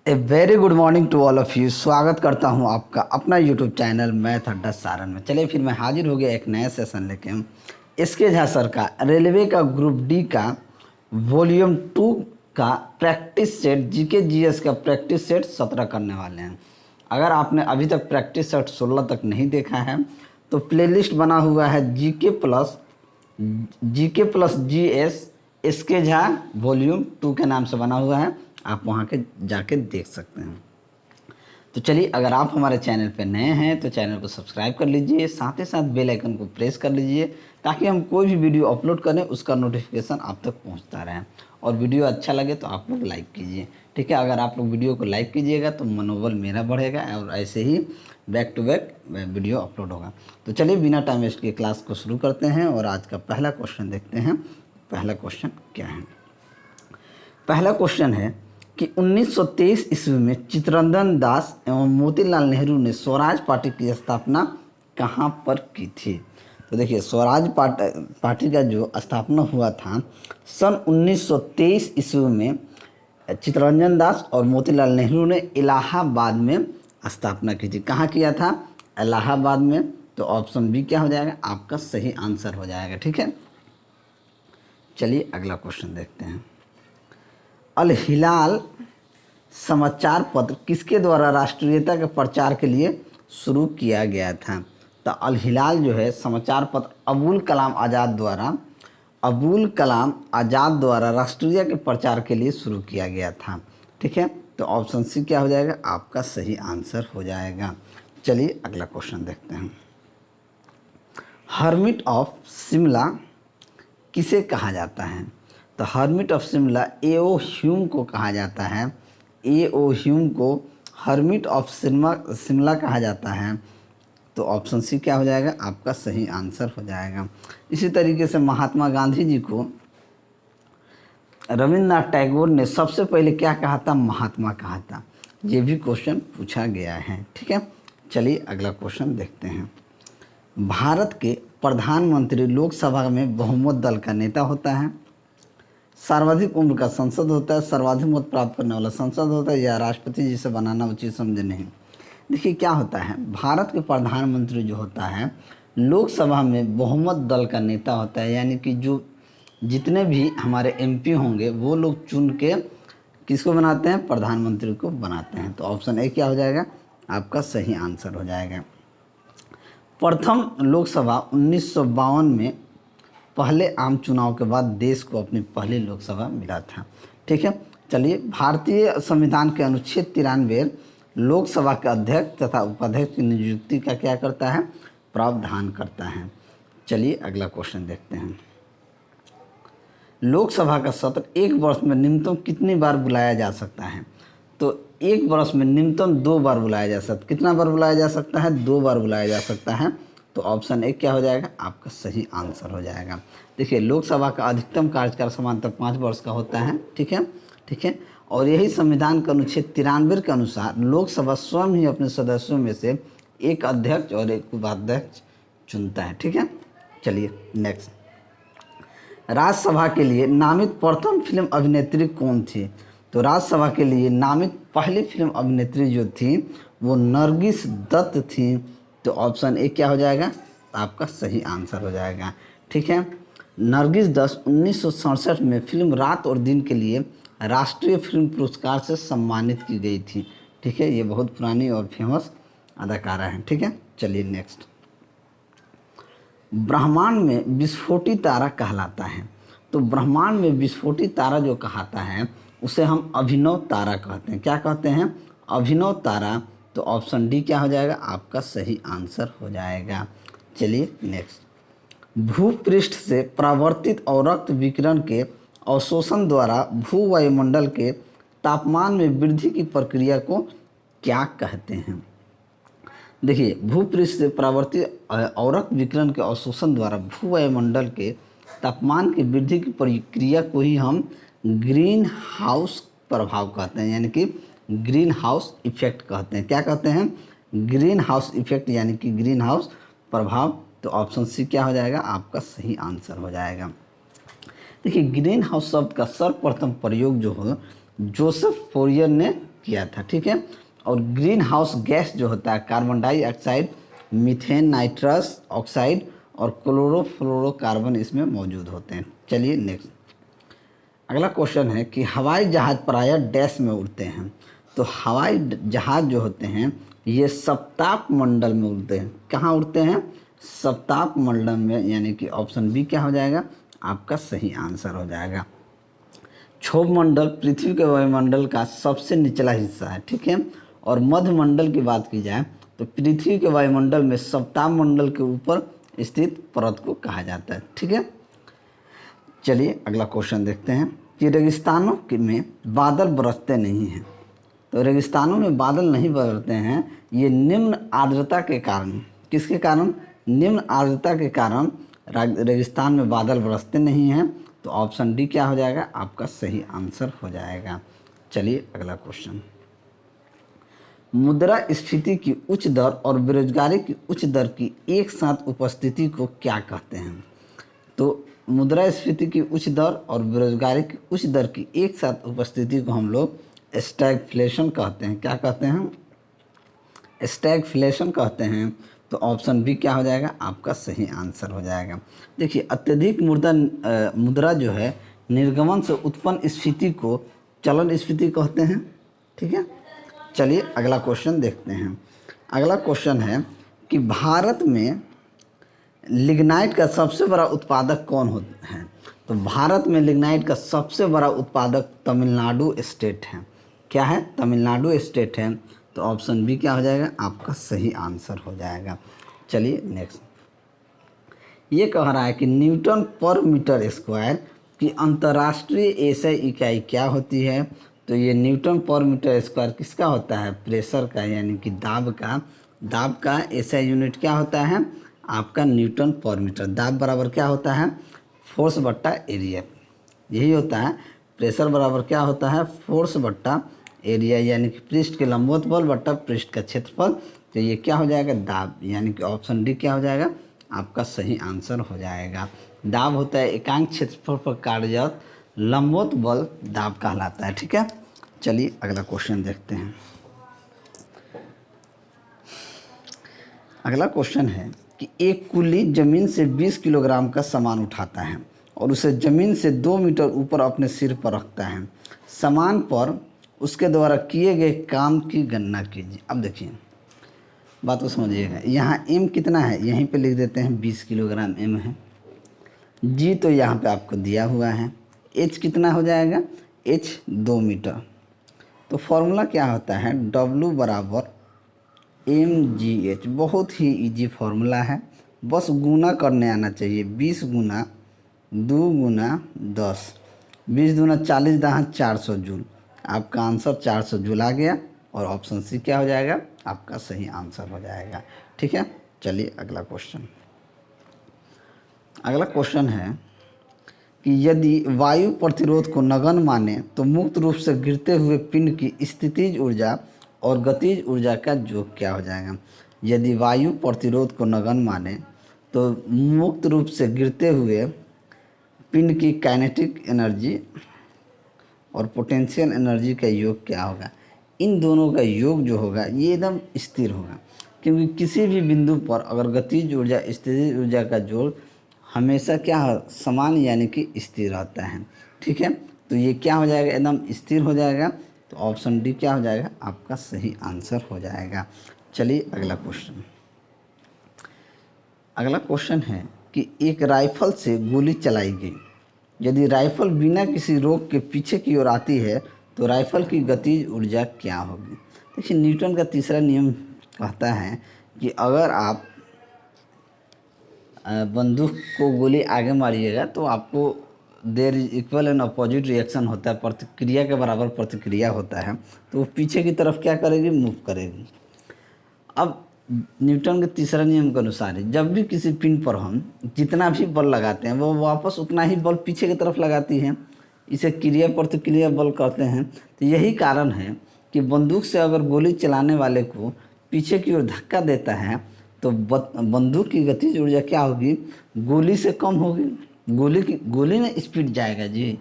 A very good morning to all of you. स्वागत करता हूं आपका अपना यूट्यूब चैनल मैथ अड्डा सारन में। चलिए फिर मैं हाजिर हो गया एक नया सेशन लेके। इसके झा सर का रेलवे का ग्रुप डी का वॉल्यूम 2 का प्रैक्टिस सेट जीके जीएस का प्रैक्टिस सेट 17 करने वाले हैं। अगर आपने अभी तक प्रैक्टिस सेट 16 तक नहीं देखा है तो प्लेलिस्ट बना हुआ है जीके प्लस जीएस इसके झा वॉल्यूम 2 के नाम से बना हुआ है। आप वहाँ के जाके देख सकते हैं। तो चलिए, अगर आप हमारे चैनल पर नए हैं तो चैनल को सब्सक्राइब कर लीजिए, साथ ही साथ बेल आइकन को प्रेस कर लीजिए ताकि हम कोई भी वीडियो अपलोड करें उसका नोटिफिकेशन आप तक पहुंचता रहे। और वीडियो अच्छा लगे तो आप लोग लाइक कीजिए, ठीक है। अगर आप लोग वीडियो को लाइक कीजिएगा तो मनोबल मेरा बढ़ेगा और ऐसे ही back to back video upload होगा। तो चलिए बिना टाइम वेस्ट के क्लास को शुरू करते हैं और आज का पहला क्वेश्चन देखते हैं। पहला क्वेश्चन क्या है? पहला क्वेश्चन है कि 1923 ईस्वी में चित्तरंजन दास एवं मोतीलाल नेहरू ने स्वराज पार्टी की स्थापना कहाँ पर की थी? तो देखिए, स्वराज पार्टी का जो स्थापना हुआ था सन 1923 ईस्वी में चित्तरंजन दास और मोतीलाल नेहरू ने इलाहाबाद में स्थापना की थी। कहाँ किया था? इलाहाबाद में। तो ऑप्शन बी क्या हो जाएगा? आपका सही आंसर हो जाएगा, ठीक है। चलिए अगला क्वेश्चन देखते हैं। अल हिलाल समाचार पत्र किसके द्वारा राष्ट्रीयता के प्रचार के लिए शुरू किया गया था? तो अल हिलाल जो है समाचार पत्र अबुल कलाम आज़ाद द्वारा राष्ट्रीय के प्रचार के लिए शुरू किया गया था, ठीक है। तो ऑप्शन सी क्या हो जाएगा? आपका सही आंसर हो जाएगा। चलिए अगला क्वेश्चन देखते हैं। हर्मिट ऑफ शिमला किसे कहा जाता है? तो hermit of Shimla A.O.. Hume को कहा जाता है। ए.ओ. ह्यूम को हर्मिट ऑफ शिमला कहा जाता है। तो ऑप्शन सी क्या हो जाएगा? आपका सही आंसर हो जाएगा। इसी तरीके से महात्मा गांधी जी को रविंद्रनाथ टैगोर ने सबसे पहले क्या कहा था? महात्मा कहा था। ये भी क्वेश्चन पूछा गया है, ठीक है। चलिए अगला क्वेश्चन देखते हैं। भारत के प्रधानमंत्री लोकसभा में बहुमत दल का नेता होता है, सर्वाधिक उम्र का संसद होता है, सर्वाधिक मत प्राप्त करने वाला संसद होता है, या राष्ट्रपति जिसे बनाना उचित समझे नहीं? देखिए क्या होता है, भारत के प्रधानमंत्री जो होता है लोकसभा में बहुमत दल का नेता होता है, यानी कि जो जितने भी हमारे एमपी होंगे वो लोग चुन के किसको बनाते हैं? प्रधानमंत्री को बनाते हैं। तो ऑप्शन ए क्या हो जाएगा? आपका सही आंसर हो जाएगा। प्रथम लोकसभा 1952 में पहले आम चुनाव के बाद देश को अपनी पहली लोकसभा मिला था, ठीक है। चलिए, भारतीय संविधान के अनुच्छेद 93 लोकसभा के अध्यक्ष तथा उपाध्यक्ष की नियुक्ति का क्या करता है? प्रावधान करता है। चलिए अगला क्वेश्चन देखते हैं। लोकसभा का सत्र एक वर्ष में न्यूनतम कितनी बार बुलाया जा सकता है? तो एक वर्ष में न्यूनतम 2 बार बुलाया जा सकता है। कितना बार बुलाया जा सकता है? 2 बार बुलाया जा सकता है। तो ऑप्शन ए क्या हो जाएगा? आपका सही आंसर हो जाएगा। देखिए, लोकसभा का अधिकतम कार्यकाल सामान्यतः 5 वर्ष का होता है, ठीक है, ठीक है। और यही संविधान के अनुच्छेद 93 के अनुसार लोकसभा स्वयं ही अपने सदस्यों में से एक अध्यक्ष और एक उपाध्यक्ष चुनता है, ठीक है। चलिए नेक्स्ट। राज्यसभा के लिए नामित प्रथम फिल्म अभिनेत्री कौन थी? तो राज्यसभा के लिए नामित पहली फिल्म अभिनेत्री जो थी वो नरगिस दत्त थी। तो ऑप्शन ए क्या हो जाएगा? आपका सही आंसर हो जाएगा, ठीक है। नरगिस दत्त 1967 में फिल्म रात और दिन के लिए राष्ट्रीय फिल्म पुरस्कार से सम्मानित की गई थी, ठीक है। ये बहुत पुरानी और फेमस अदाकारा है, ठीक है। चलिए नेक्स्ट। ब्रह्मांड में विस्फोटी तारा कहलाता है। तो ब्रह्मांड में विस्फोटी तारा जो कहलाता है उसे हम अभिनव तारा कहते हैं। क्या कहते हैं? अभिनव तारा। तो ऑप्शन डी क्या हो जाएगा? आपका सही आंसर हो जाएगा। चलिए नेक्स्ट। भूपृष्ठ से परावर्तित अवरक्त विकिरण के अवशोषण द्वारा भूवायुमंडल के तापमान में वृद्धि की प्रक्रिया को क्या कहते हैं? देखिए, भूपृष्ठ से परावर्तित अवरक्त विकिरण के अवशोषण द्वारा भूवायुमंडल के तापमान की वृद्धि की प्रक्रिया को ही हम ग्रीन हाउस प्रभाव कहते हैं, यानी कि ग्रीन हाउस इफेक्ट कहते हैं। क्या कहते हैं? ग्रीन हाउस इफेक्ट, यानी कि ग्रीन हाउस प्रभाव। तो ऑप्शन सी क्या हो जाएगा? आपका सही आंसर हो जाएगा। देखिए, ग्रीन हाउस शब्द का सर्वप्रथम प्रयोग जो है जोसेफ फोरियर ने किया था, ठीक है। और ग्रीन हाउस गैस जो होता है carbon dioxide, methane, nitrous oxide और क्लोरोफ्लोरोकार्बन इसमें मौजूद होते हैं। चलिए नेक्स्ट, अगला क्वेश्चन है कि हवाई जहाज़ प्रायः डैश में उड़ते हैं। तो हवाई जहाज़ जो होते हैं ये सप्ताप मंडल में उड़ते हैं। कहाँ उड़ते हैं? सप्ताप मंडल में, यानी कि ऑप्शन बी क्या हो जाएगा? आपका सही आंसर हो जाएगा। क्षोभ मंडल पृथ्वी के वायुमंडल का सबसे निचला हिस्सा है, ठीक है। और मध्य मंडल की बात की जाए तो पृथ्वी के वायुमंडल में सप्ताप मंडल के ऊपर स्थित परत को कहा जाता है, ठीक है। चलिए अगला क्वेश्चन देखते हैं कि रेगिस्तानों में बादल बरसते नहीं हैं। तो रेगिस्तानों में बादल नहीं बरसते हैं, ये निम्न आर्द्रता के कारण। किसके कारण? निम्न आर्द्रता के कारण रेगिस्तान में बादल बरसते नहीं हैं। तो ऑप्शन डी क्या हो जाएगा? आपका सही आंसर हो जाएगा। चलिए अगला क्वेश्चन, मुद्रास्फीति की उच्च दर और बेरोजगारी की उच्च दर की एक साथ उपस्थिति को क्या कहते हैं? तो मुद्रास्फीति की उच्च दर और बेरोजगारी की उच्च दर की एक साथ उपस्थिति को हम लोग स्टैगफ्लेशन कहते हैं। क्या कहते हैं? स्टैगफ्लेशन कहते हैं। तो ऑप्शन बी क्या हो जाएगा? आपका सही आंसर हो जाएगा। देखिए अत्यधिक मुद्रा जो है निर्गमन से उत्पन्न स्फीति को चलन स्फीति कहते हैं, ठीक है। चलिए अगला क्वेश्चन देखते हैं। अगला क्वेश्चन है कि भारत में लिग्नाइट का सबसे बड़ा उत्पादक कौन होता है? तो भारत में लिग्नाइट का सबसे बड़ा उत्पादक तमिलनाडु स्टेट है। क्या है? तमिलनाडु स्टेट है। तो ऑप्शन बी क्या हो जाएगा? आपका सही आंसर हो जाएगा। चलिए नेक्स्ट, ये कह रहा है कि न्यूटन पर मीटर स्क्वायर की अंतर्राष्ट्रीय एसआई इकाई क्या होती है? तो ये न्यूटन पर मीटर स्क्वायर किसका होता है? प्रेशर का, यानी कि दाब का एसआई यूनिट क्या होता है? आपका न्यूटन पर मीटर। दाब बराबर क्या होता है? फोर्स बट्टा एरिया, यही होता है। प्रेशर बराबर क्या होता है? फोर्स बट्टा एरिया, यानी कि पृष्ठ के लंबवत बल बट्टा पृष्ठ का क्षेत्रफल। तो ये क्या हो जाएगा? दाब, यानी कि ऑप्शन डी क्या हो जाएगा? आपका सही आंसर हो जाएगा। दाब होता है एकांक क्षेत्रफल पर कार्यरत लंबवत बल, दाब कहलाता है, ठीक है। चलिए अगला क्वेश्चन देखते हैं। अगला क्वेश्चन है कि एक कुली जमीन से 20 किलोग्राम का सामान उठाता है और उसे जमीन से 2 मीटर ऊपर अपने सिर पर रखता है। सामान पर उसके द्वारा किए गए काम की गणना कीजिए। अब देखिए बात को समझिएगा, यहाँ m कितना है? यहीं पे लिख देते हैं 20 किलोग्राम m है। g तो यहाँ पे आपको दिया हुआ है। h कितना हो जाएगा? h 2 metre. तो फॉर्मूला क्या होता है? w बराबर mgh। बहुत ही इजी फॉर्मूला है, बस गुना करने आना चाहिए। 20 गुना 2 गुना 10, 20 दूना 40, दहां 400 जूल। आपका आंसर 400 जूल आ गया और ऑप्शन सी क्या हो जाएगा? आपका सही आंसर हो जाएगा, ठीक है। चलिए अगला क्वेश्चन। अगला क्वेश्चन है कि यदि वायु प्रतिरोध को नगण्य माने तो मुक्त रूप से गिरते हुए पिंड की स्थितिज ऊर्जा और गतिज ऊर्जा का योग क्या हो जाएगा? यदि वायु प्रतिरोध को नगण्य माने तो मुक्त रूप से गिरते हुए पिंड की काइनेटिक एनर्जी और पोटेंशियल एनर्जी का योग क्या होगा? इन दोनों का योग जो होगा ये एकदम स्थिर होगा, क्योंकि किसी भी बिंदु पर अगर गतिज ऊर्जा स्थितिज ऊर्जा का जोड़ हमेशा क्या है? समान, यानी कि स्थिर रहता है, ठीक है। तो ये क्या हो जाएगा? एकदम स्थिर हो जाएगा। तो ऑप्शन डी क्या हो जाएगा? आपका सही आंसर हो जाएगा। चलिए अगला क्वेश्चन। अगला क्वेश्चन है कि एक राइफल से गोली चलाई गई, यदि राइफल बिना किसी रोक के पीछे की ओर आती है तो राइफल की गतिज ऊर्जा क्या होगी? देखिए न्यूटन का तीसरा नियम कहता है कि अगर आप बंदूक को गोली आगे मारिएगा तो आपको there is equal and opposite reaction होता है, प्रतिक्रिया के बराबर प्रतिक्रिया होता है। तो वो पीछे की तरफ क्या करेगी? मूव करेगी। अब न्यूटन के तीसरा नियम के अनुसार जब भी किसी पिंड पर हम जितना भी बल लगाते हैं वो वापस उतना ही बल पीछे की तरफ लगाती है। इसे क्रिया प्रतिक्रिया बल कहते हैं। तो यही कारण है कि बंदूक से अगर गोली चलाने वाले को पीछे की ओर धक्का देता है तो बंदूक की गतिज ऊर्जा क्या होगी? गोली से कम होगी। गोली में स्पीड जाएगा जी,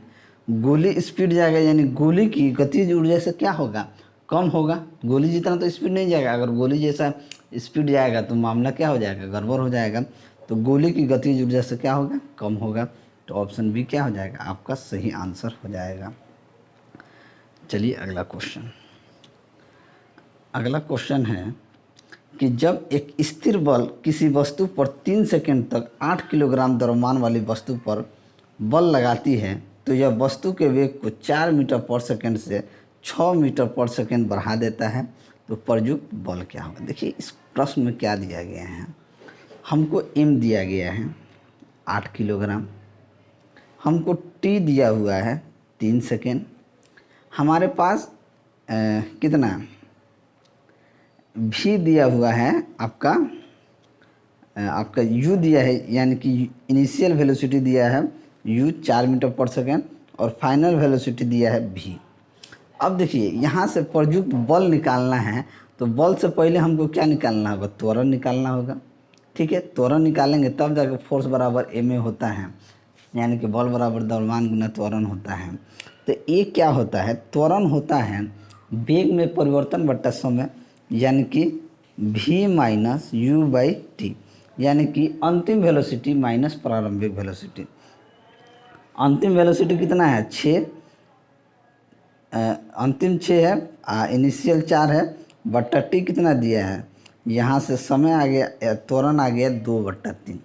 गोली स्पीड जाएगा, यानी गोली की गतिज ऊर्जा से क्या होगा? कम होगा, गोली जितना तो स्पीड नहीं जाएगा। अगर गोली जैसा स्पीड जाएगा तो मामला क्या हो जाएगा, गड़बड़ हो जाएगा। तो गोली की गतिज ऊर्जा से क्या होगा, कम होगा। तो ऑप्शन बी क्या हो जाएगा, आपका सही आंसर हो जाएगा। चलिए अगला क्वेश्चन। अगला क्वेश्चन है कि जब एक स्थिर बल किसी वस्तु पर 3 सेकंड तक 8 किलोग्राम द्रव्यमान वाली वस्तु पर बल लगाती है तो यह वस्तु के वेग को 4 मीटर पर सेकंड से 6 मीटर पर सेकंड बढ़ा देता है, तो प्रयुक्त बल क्या होगा। देखिए इस प्रश्न में क्या दिया गया है, हमको m दिया गया है 8 किलोग्राम, हमको t दिया हुआ है 3 सेकंड, हमारे पास कितना v दिया हुआ है आपका u दिया है, यानी कि इनिशियल वेलोसिटी दिया है u 4 मीटर पर सेकेंड और फाइनल वेलोसिटी दिया है v। अब देखिए यहाँ से प्रयुक्त बल निकालना है, तो बल से पहले हमको क्या निकालना होगा, त्वरण निकालना होगा। ठीक है, त्वरण निकालेंगे तब जाकर फोर्स बराबर ma होता है, यानी कि बल बराबर द्रव्यमान गुना त्वरण होता है। तो ये क्या होता है, त्वरण होता है वेग में परिवर्तन बट्टा समय, यानी कि v minus you by T, यानी कि अंतिम वेलोसिटी माइनस प्रारंभिक वेलोसिटी। अंतिम वेलोसिटी कितना है 6, अंतिम 6 है, इनिशियल 4 है, बट्टा टी कितना दिया है, यहाँ से समय आ गया, त्वरण आ गया 2/3।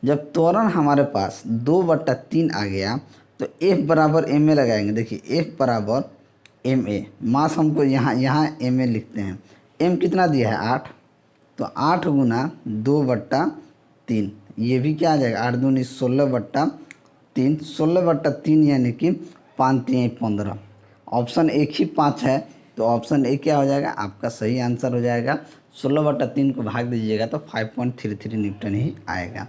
जब त्वरण हमारे पास 2/3 आ गया तो F बराबर ma लगाएंगे। देखिए F बराबर ma, मास हमको यहाँ ma लिखते हैं, m कितना दिया है 8, तो 8 गुना 2/3, ये भी क्या आ जाएगा 8 दूनी 16/3, 16/3 यानी कि 5 3 15। ऑप्शन एक ही 5 है, तो ऑप्शन ए क्या हो जाएगा, आपका सही आंसर हो जाएगा। 16/3 को भाग दीजिएगा तो 5.33 न्यूटन ही आएगा।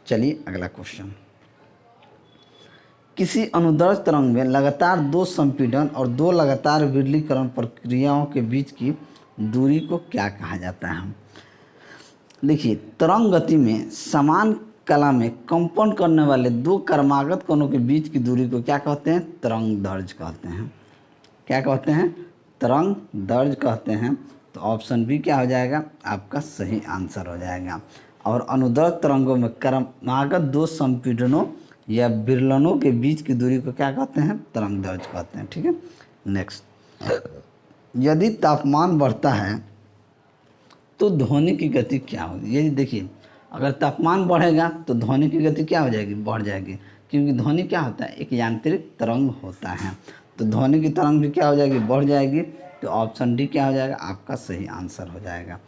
चलिए अगला क्वेश्चन। किसी अनुदैर्ध्य तरंग में लगातार 2 संपीड़न और 2 लगातार विरलीकरण प्रक्रियाओं के बीच की दूरी को क्या कहा जाता है। देखिए तरंग गति में समान कला में कंपन करने वाले 2 क्रमागत कणों के बीच की दूरी को क्या कहते हैं, तरंग दैर्ध्य कहते हैं। क्या कहते हैं, तरंग दैर्ध्य कहते हैं। तो ऑप्शन बी क्या हो जाएगा, आपका सही आंसर हो जाएगा। और अनुदैर्ध्य तरंगों में क्रमागत 2 संपीड़नों या विरलनों के बीच की दूरी को क्या कहते हैं, तरंग दैर्ध्य कहते हैं। ठीक है, नेक्स्ट। यदि तापमान बढ़ता है तो ध्वनि की गति क्या होगी। ये देखिए अगर तापमान बढ़ेगा तो ध्वनि की गति क्या हो जाएगी, बढ़ जाएगी, क्योंकि ध्वनि क्या होता है, एक यांत्रिक तरंग होता है। तो ध्वनि की तरंग भी क्या हो जाएगी, बढ़ जाएगी। तो ऑप्शन डी क्या हो जाएगा, आपका सही आंसर हो जाएगा।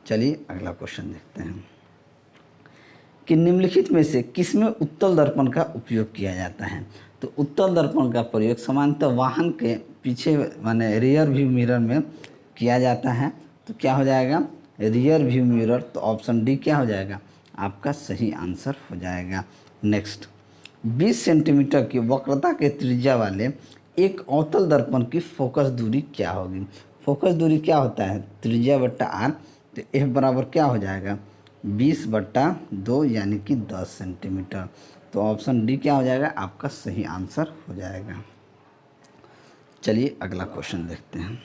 चलिए अगला क्वेश्चन देखते हैं कि निम्नलिखित में से किसमें उत्तल दर्पण का उपयोग किया जाता है। तो उत्तल दर्पण का प्रयोग सामान्यतः वाहन के पीछे माने रियर व्यू मिरर में किया जाता है। तो क्या हो जाएगा, रियर व्यू मिरर। तो ऑप्शन डी क्या हो जाएगा, आपका सही आंसर हो जाएगा। नेक्स्ट, 20 सेंटीमीटर की वक्रता के त्रिज्या वाले एक अवतल दर्पण की फोकस दूरी क्या होगी। फोकस दूरी क्या होता है, त्रिज्या बट्टा आर। तो एफ बराबर क्या हो जाएगा, 20/2 यानी कि 10 सेंटीमीटर। तो ऑप्शन डी क्या हो जाएगा, आपका सही आंसर हो जाएगा। चलिए अगला क्वेश्चन देखते हैं।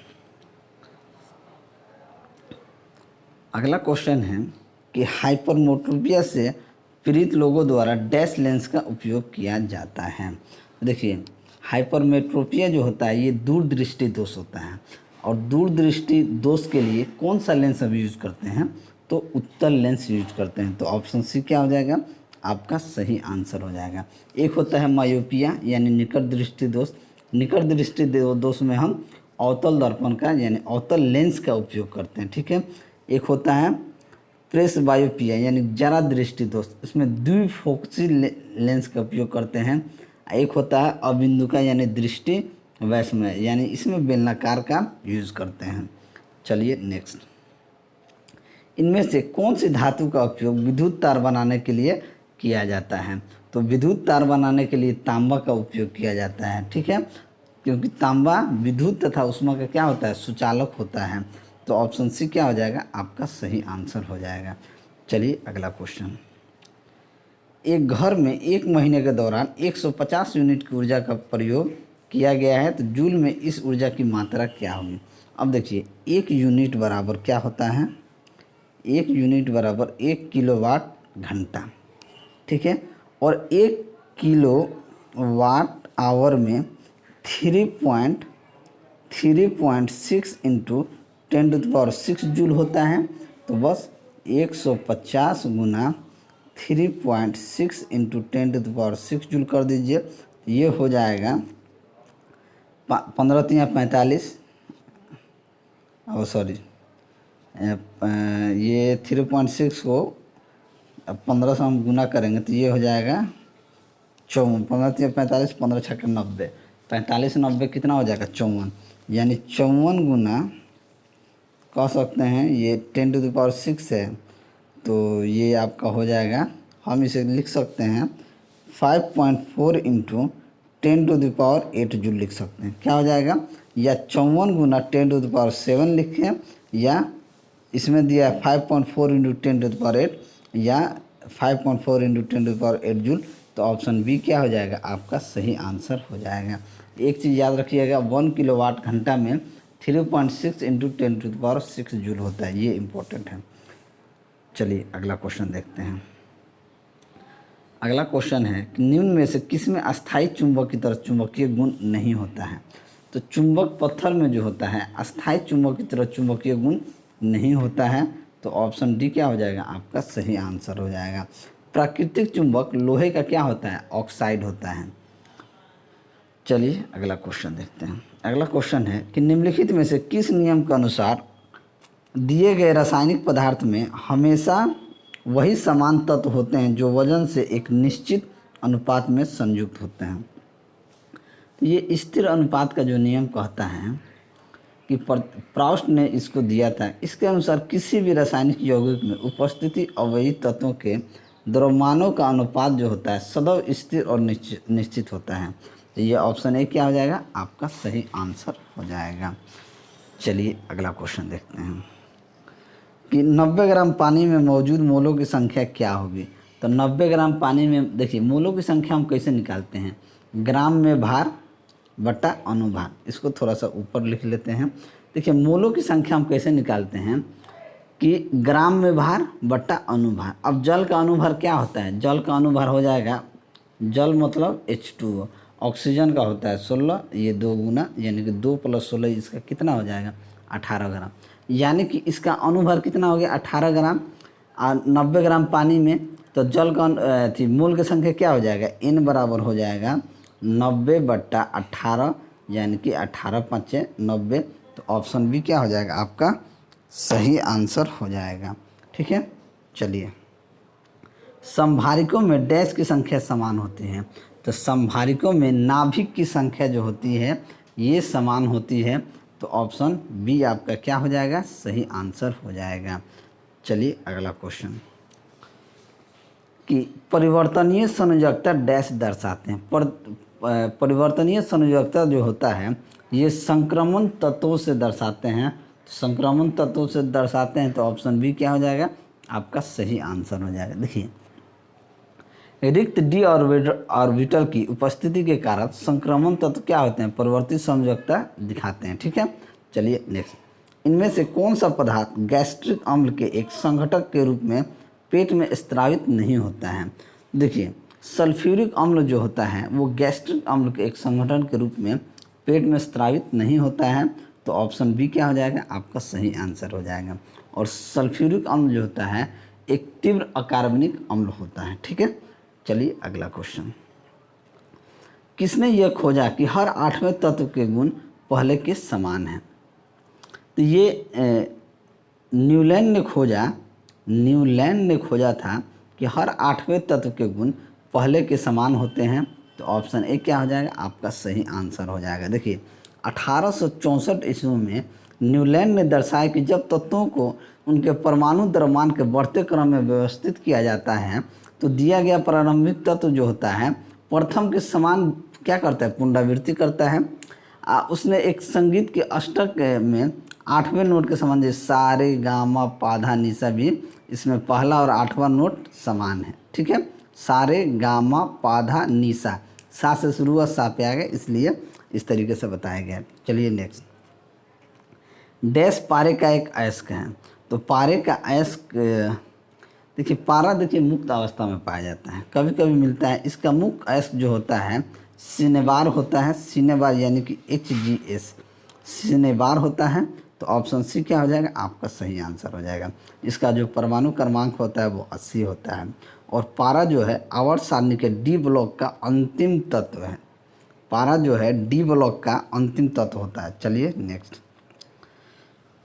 अगला क्वेश्चन है कि हाइपरमेट्रोपिया से पीड़ित लोगों द्वारा डैश लेंस का उपयोग किया जाता है। देखिए हाइपरमेट्रोपिया जो होता है ये दूरदृष्टि दोष होता है, और दूरदृष्टि दोष के लिए कौन सा लेंस हम यूज करते हैं, तो उत्तल लेंस यूज करते हैं। तो ऑप्शन सी क्या हो जाएगा, आपका सही आंसर हो जाएगा। एक होता है मायोपिया यानी निकट दृष्टि दोष। निकट दृष्टि दोष में हम अवतल दर्पण का यानी अवतल लेंस का उपयोग करते हैं। ठीक है, एक होता है प्रेस बायोपिया यानी जरा दृष्टि दोष, इसमें द्विफोकसी लेंस का उपयोग करते हैं। एक होता है अबिंदुका यानी दृष्टि वैषम्य, यानी इसमें बेलनाकार का यूज करते हैं। चलिए नेक्स्ट, इनमें से कौन सी धातु का उपयोग विद्युत तार बनाने के लिए किया जाता है। तो विद्युत तार बनाने के लिए तांबा का उपयोग किया जाता है। ठीक है, क्योंकि तांबा विद्युत तथा ऊष्मा का क्या होता है, सुचालक होता है। तो ऑप्शन सी क्या हो जाएगा, आपका सही आंसर हो जाएगा। चलिए अगला क्वेश्चन। एक घर में 1 महीने के दौरान 150 यूनिट की ऊर्जा का प्रयोग किया गया है, तो जूल में इस ऊर्जा की मात्रा क्या होगी। अब देखिए 1 यूनिट बराबर क्या होता है, 1 यूनिट बराबर 1 किलोवाट घंटा, ठीक है। और 1 किलो वाट आवर में 3.6 इंटू 10⁶ जूल होता है। तो बस 150 गुना 3.6 इंटू 10⁶ जूल कर दीजिए, ये हो जाएगा 15 तिया 45, सॉरी ये 3.6 को अब 15 से हम गुना करेंगे तो ये हो जाएगा 54, 15 तिया 45, 15 छक्के 90, 45 90 कितना हो जाएगा 54, यानी 54 गुना कह सकते हैं ये 10⁶ है, तो ये आपका हो जाएगा, हम इसे लिख सकते हैं 5.4 इंटू 10⁸ जूल लिख सकते हैं। क्या हो जाएगा, या 54 गुना 10⁷ लिखें, या इसमें दिया 5.4 इंटू 10⁸ या 5.4 इंटू 10⁸ जूल। तो ऑप्शन बी क्या हो जाएगा, आपका सही आंसर हो जाएगा। एक चीज़ याद रखिएगा, 1 किलोवाट घंटा में 3.6 इंटू 10⁶ जूल होता है, ये इम्पोर्टेंट है। चलिए अगला क्वेश्चन देखते हैं। अगला क्वेश्चन है कि निम्न में से किस में अस्थायी चुंबक की तरह चुंबकीय गुण नहीं होता है। तो चुंबक पत्थर में जो होता है अस्थायी चुंबक की तरह चुंबकीय गुण नहीं होता है, तो ऑप्शन डी क्या हो जाएगा, आपका सही आंसर हो जाएगा। प्राकृतिक चुंबक लोहे का क्या होता है, ऑक्साइड होता है। चलिए अगला क्वेश्चन देखते हैं। अगला क्वेश्चन है कि निम्नलिखित में से किस नियम के अनुसार दिए गए रासायनिक पदार्थ में हमेशा वही समान तत्व होते हैं जो वजन से एक निश्चित अनुपात में संयुक्त होते हैं। तो ये स्थिर अनुपात का जो नियम कहता है कि प्राउस्ट ने इसको दिया था, इसके अनुसार किसी भी रासायनिक यौगिक में उपस्थिति अवयवी तत्वों के द्रव्यमानों का अनुपात जो होता है सदैव स्थिर और निश्चित होता है। तो ये ऑप्शन ए क्या हो जाएगा, आपका सही आंसर हो जाएगा। चलिए अगला क्वेश्चन देखते हैं कि 90 ग्राम पानी में मौजूद मोलों की संख्या क्या होगी। तो 90 ग्राम पानी में देखिए मोलों की संख्या हम कैसे निकालते हैं, ग्राम में भार बटा अनुभार, इसको थोड़ा सा ऊपर लिख लेते हैं। देखिए मोलों की संख्या हम कैसे निकालते हैं कि ग्राम में भार बटा अनुभार। अब जल का अनुभार क्या होता है, जल का अनुभार हो जाएगा, जल मतलब H2O, ऑक्सीजन का होता है 16, ये 2 गुना यानी कि 2 + 16 इसका कितना हो जाएगा 18 ग्राम, यानी कि इसका अनुभार कितना हो गया 18 ग्राम। और 90 ग्राम पानी में तो जल का मोल की संख्या क्या हो जाएगा, N बराबर हो जाएगा 90/18 यानी कि 18×5 90। तो ऑप्शन बी क्या हो जाएगा, आपका सही आंसर हो जाएगा। ठीक है। चलिए संभारिकों में डैश की संख्या समान होती है। तो संभारिकों में नाभिक की संख्या जो होती है ये समान होती है, तो ऑप्शन बी आपका क्या हो जाएगा, सही आंसर हो जाएगा। चलिए अगला क्वेश्चन कि परिवर्तनीय संयोजकता डैश दर्शाते हैं। परिवर्तनीय संयोजकता जो होता है ये संक्रमण तत्वों से दर्शाते हैं। संक्रमण तत्वों से दर्शाते हैं, तो ऑप्शन बी क्या हो जाएगा, आपका सही आंसर हो जाएगा। देखिए रिक्त डी ऑर्बिटल की उपस्थिति के कारण संक्रमण तत्व क्या होते हैं, परिवर्तित संयोजकता दिखाते हैं। ठीक है। चलिए नेक्स्ट, इनमें से कौन सा पदार्थ गैस्ट्रिक अम्ल के एक संघटक के रूप में पेट में स्रावित नहीं होता है। देखिए सल्फ्यूरिक अम्ल जो होता है वो गैस्ट्रिक अम्ल के एक संगठन के रूप में पेट में स्रावित नहीं होता है, तो ऑप्शन बी क्या हो जाएगा, आपका सही आंसर हो जाएगा। और सल्फ्यूरिक अम्ल जो होता है एक तीव्र अकार्बनिक अम्ल होता है। ठीक है। चलिए अगला क्वेश्चन, किसने यह खोजा कि हर 8वें तत्व के गुण पहले के समान हैं। तो ये न्यूलैंड ने खोजा था कि हर 8वें तत्व के गुण पहले के समान होते हैं, तो ऑप्शन ए क्या हो जाएगा, आपका सही आंसर हो जाएगा। देखिए 1864 ईस्वी में न्यूलैंड ने दर्शाया कि जब तत्वों को उनके परमाणु द्रव्यमान के बढ़ते क्रम में व्यवस्थित किया जाता है तो दिया गया प्रारंभिक तत्व जो होता है प्रथम के समान क्या करता है, पुनरावृत्ति करता है। उसने एक संगीत के अष्टक में 8वें नोट के समान, जैसे सा रे गा मा पा धा नि सा भी, इसमें पहला और 8वां नोट समान है। ठीक है। सा रे गा मा पा धा नि सा, सा से शुरू हुआ सा पे आ गया, इसलिए इस तरीके से बताया गया है। चलिए नेक्स्ट, डैश पारे का एक अयस्क है। तो पारे का अयस्क, देखिए पारा देखिए मुक्त अवस्था में पाया जाता है, कभी कभी मिलता है। इसका मुक्त अयस्क जो होता है सिनेबार होता है, सिनेबार यानी कि HGS सिनेबार होता है। तो ऑप्शन सी क्या हो जाएगा, आपका सही आंसर हो जाएगा। इसका जो परमाणु क्रमांक होता है वो 80 होता है। और पारा जो है आवर्त सारणी के डी ब्लॉक का अंतिम तत्व है। पारा जो है डी ब्लॉक का अंतिम तत्व होता है। चलिए नेक्स्ट,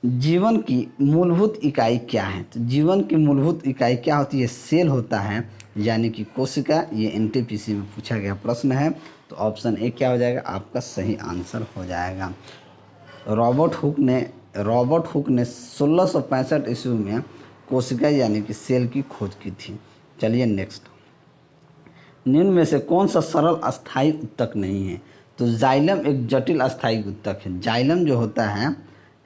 जीवन की मूलभूत इकाई क्या है। तो जीवन की मूलभूत इकाई क्या होती है, सेल होता है, यानी कि कोशिका। ये NTPC में पूछा गया प्रश्न है। तो ऑप्शन ए क्या हो जाएगा, आपका सही आंसर हो जाएगा। रॉबर्ट हुक ने 1665 ईस्वी में कोशिका यानी कि सेल की खोज की थी। चलिए नेक्स्ट, निम्न में से कौन सा सरल अस्थायी उत्तक नहीं है। तो जाइलम एक जटिल अस्थायी उत्तक है। जाइलम जो होता है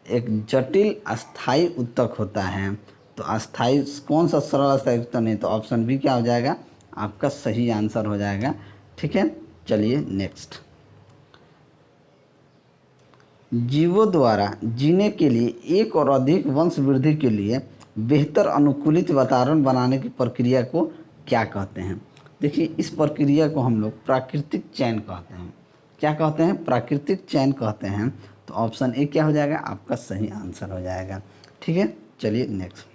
एक जटिल अस्थायी उत्तक होता है। तो अस्थायी कौन सा सरल अस्थायी उत्तक नहीं, तो ऑप्शन बी क्या हो जाएगा, आपका सही आंसर हो जाएगा। ठीक है, चलिए नेक्स्ट, जीवों द्वारा जीने के लिए एक और अधिक वंश वृद्धि के लिए बेहतर अनुकूलित वातावरण बनाने की प्रक्रिया को क्या कहते हैं। देखिए इस प्रक्रिया को हम लोग प्राकृतिक चयन कहते हैं। क्या कहते हैं, प्राकृतिक चयन कहते हैं। तो ऑप्शन ए क्या हो जाएगा, आपका सही आंसर हो जाएगा। ठीक है, चलिए नेक्स्ट,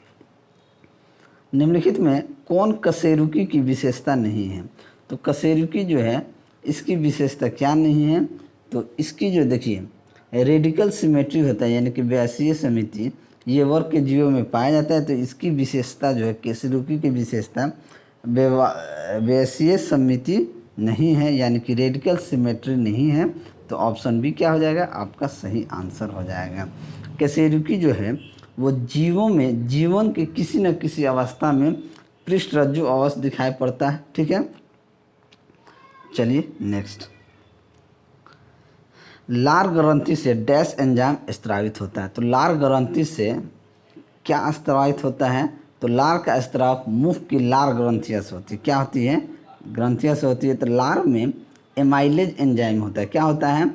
निम्नलिखित में कौन कशेरुकी की विशेषता नहीं है। तो कशेरुकी जो है इसकी विशेषता क्या नहीं है, तो इसकी जो देखिए रेडिकल सिमेट्री होता है, यानी कि व्यासीय समिति, ये वर्ग के जीवों में पाया जाता है। तो इसकी विशेषता जो है कशेरुकी की विशेषता व्यासीय समिति नहीं है, यानी कि रेडिकल सिमेट्री नहीं है। तो ऑप्शन बी क्या हो जाएगा, आपका सही आंसर हो जाएगा। कशेरुकी जो है वो जीवों में जीवन के किसी न किसी अवस्था में पृष्ठरज्जु अवस्था दिखाई पड़ता है। ठीक है, चलिए नेक्स्ट, लार ग्रंथि से डैश एंजाइम स्त्रावित होता है। तो लार ग्रंथि से क्या स्त्रावित होता है, तो लार का स्त्राव मुख की लार ग्रंथियों से होती है। क्या होती है, ग्रंथियों से होती है। तो लार में एमाइलेज एंजाइम होता है। क्या होता है,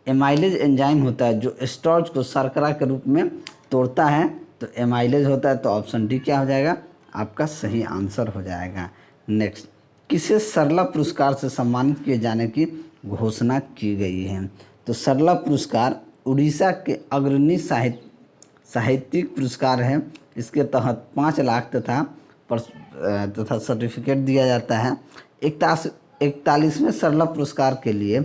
एमाइलेज एंजाइम होता है जो स्टार्च को शर्करा के रूप में तोड़ता है। तो एमाइलेज होता है। तो ऑप्शन डी क्या हो जाएगा, आपका सही आंसर हो जाएगा। नेक्स्ट, किसे सरला पुरस्कार से सम्मानित किए जाने की घोषणा की गई है। तो सरला पुरस्कार उड़ीसा के अग्रणी साहित्यिक पुरस्कार है। इसके तहत 5 लाख तथा सर्टिफिकेट दिया जाता है। 41वें सरला पुरस्कार के लिए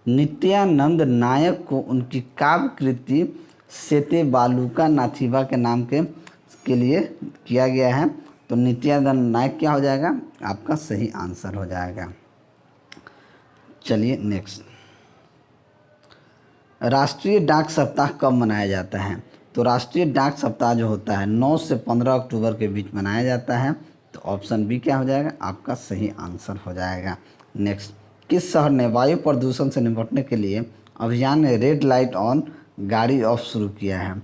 नित्यानंद नायक को उनकी काव्य कृति सेते बालुका नाथिबा के नाम के लिए किया गया है। तो नित्यानंद नायक क्या हो जाएगा, आपका सही आंसर हो जाएगा। चलिए नेक्स्ट, राष्ट्रीय डाक सप्ताह कब मनाया जाता है। तो राष्ट्रीय डाक सप्ताह जो होता है 9 से 15 अक्टूबर के बीच मनाया जाता है। तो ऑप्शन बी क्या हो जाएगा, आपका सही आंसर हो जाएगा। नेक्स्ट, किस शहर ने वायु प्रदूषण से निपटने के लिए अभियान में रेड लाइट ऑन गाड़ी ऑफ शुरू किया है।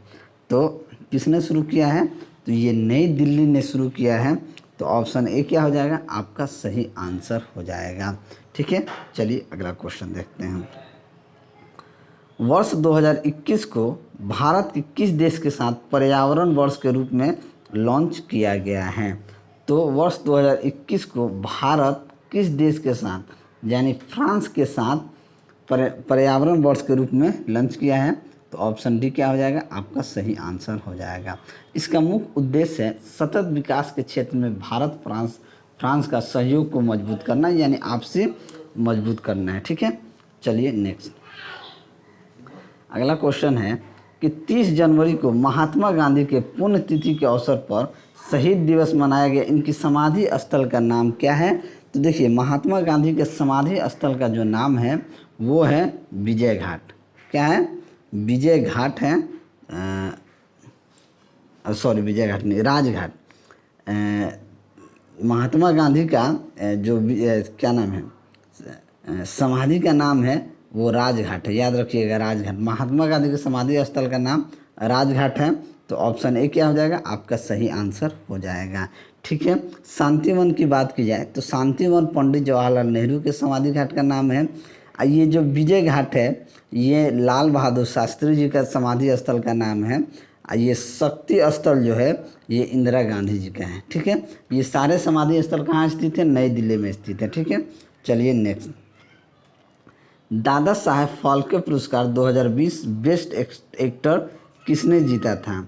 तो किसने शुरू किया है, तो ये नई दिल्ली ने शुरू किया है। तो ऑप्शन ए क्या हो जाएगा, आपका सही आंसर हो जाएगा। ठीक है, चलिए अगला क्वेश्चन देखते हैं। वर्ष 2021 को भारत के किस देश के साथ पर्यावरण वर्ष के रूप में लॉन्च किया गया है। तो वर्ष 2021 को भारत किस देश के साथ, यानी फ्रांस के साथ पर्यावरण वर्ष के रूप में लॉन्च किया है। तो ऑप्शन डी क्या हो जाएगा, आपका सही आंसर हो जाएगा। इसका मुख्य उद्देश्य है सतत विकास के क्षेत्र में भारत फ्रांस का सहयोग को मजबूत करना, यानी आपसे मजबूत करना है। ठीक है, चलिए नेक्स्ट, अगला क्वेश्चन है कि 30 जनवरी को महात्मा गांधी के पुण्यतिथि के अवसर पर शहीद दिवस मनाया गया, इनकी समाधि स्थल का नाम क्या है। तो देखिए महात्मा गांधी के समाधि स्थल का जो नाम है वो है विजय घाट। क्या है, विजय घाट है, सॉरी विजय घाट नहीं, राजघाट। महात्मा गांधी का जो क्या नाम है, समाधि का नाम है वो राजघाट है। याद रखिएगा, राजघाट। महात्मा गांधी के समाधि स्थल का नाम राजघाट है। तो ऑप्शन ए क्या हो जाएगा, आपका सही आंसर हो जाएगा। ठीक है, शांतिवन की बात की जाए तो शांतिवन पंडित जवाहरलाल नेहरू के समाधि घाट का नाम है। ये जो विजय घाट है ये लाल बहादुर शास्त्री जी का समाधि स्थल का नाम है। ये शक्ति स्थल जो है ये इंदिरा गांधी जी का है। ठीक है, ये सारे समाधि स्थल कहाँ स्थित है? नई दिल्ली में स्थित है। ठीक है, चलिए नेक्स्ट। दादा साहेब फाल्के पुरस्कार 2020 बेस्ट एक्टर किसने जीता था?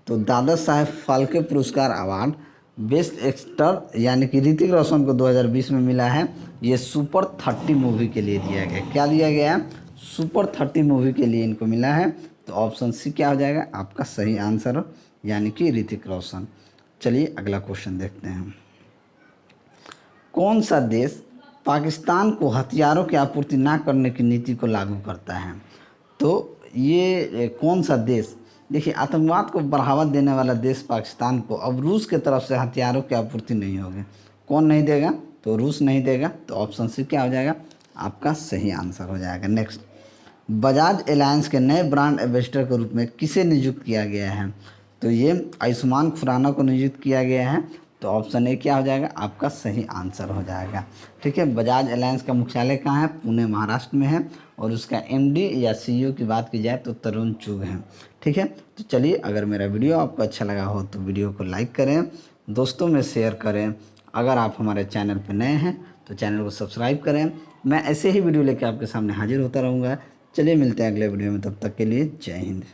तो दादा साहेब फाल्के पुरस्कार अवार्ड बेस्ट एक्टर यानी कि ऋतिक रोशन को 2020 में मिला है। ये सुपर 30 मूवी के लिए दिया गया। क्या दिया गया है? सुपर 30 मूवी के लिए इनको मिला है। तो ऑप्शन सी क्या हो जाएगा आपका सही आंसर, यानी कि ऋतिक रोशन। चलिए अगला क्वेश्चन देखते हैं। कौन सा देश पाकिस्तान को हथियारों की आपूर्ति ना करने की नीति को लागू करता है? तो ये कौन सा देश? देखिए, आतंकवाद को बढ़ावा देने वाला देश पाकिस्तान को अब रूस के तरफ से हथियारों की आपूर्ति नहीं होगी। कौन नहीं देगा? तो रूस नहीं देगा। तो ऑप्शन सी क्या हो जाएगा आपका सही आंसर हो जाएगा। नेक्स्ट, बजाज एलायंस के नए ब्रांड एम्बेसडर के रूप में किसे नियुक्त किया गया है? तो ये आयुष्मान खुराना को नियुक्त किया गया है। तो ऑप्शन ए क्या हो जाएगा आपका सही आंसर हो जाएगा। ठीक है, बजाज एलायंस का मुख्यालय कहाँ है? पुणे महाराष्ट्र में है। और उसका एमडी या सीईओ की बात की जाए तो तरुण चुग है। ठीक है, तो चलिए अगर मेरा वीडियो आपको अच्छा लगा हो तो वीडियो को लाइक करें, दोस्तों में शेयर करें। अगर आप हमारे चैनल पर नए हैं तो चैनल को सब्सक्राइब करें। मैं ऐसे ही वीडियो लेकर आपके सामने हाजिर होता रहूँगा। चलिए मिलते हैं अगले वीडियो में, तब तक के लिए जय हिंद।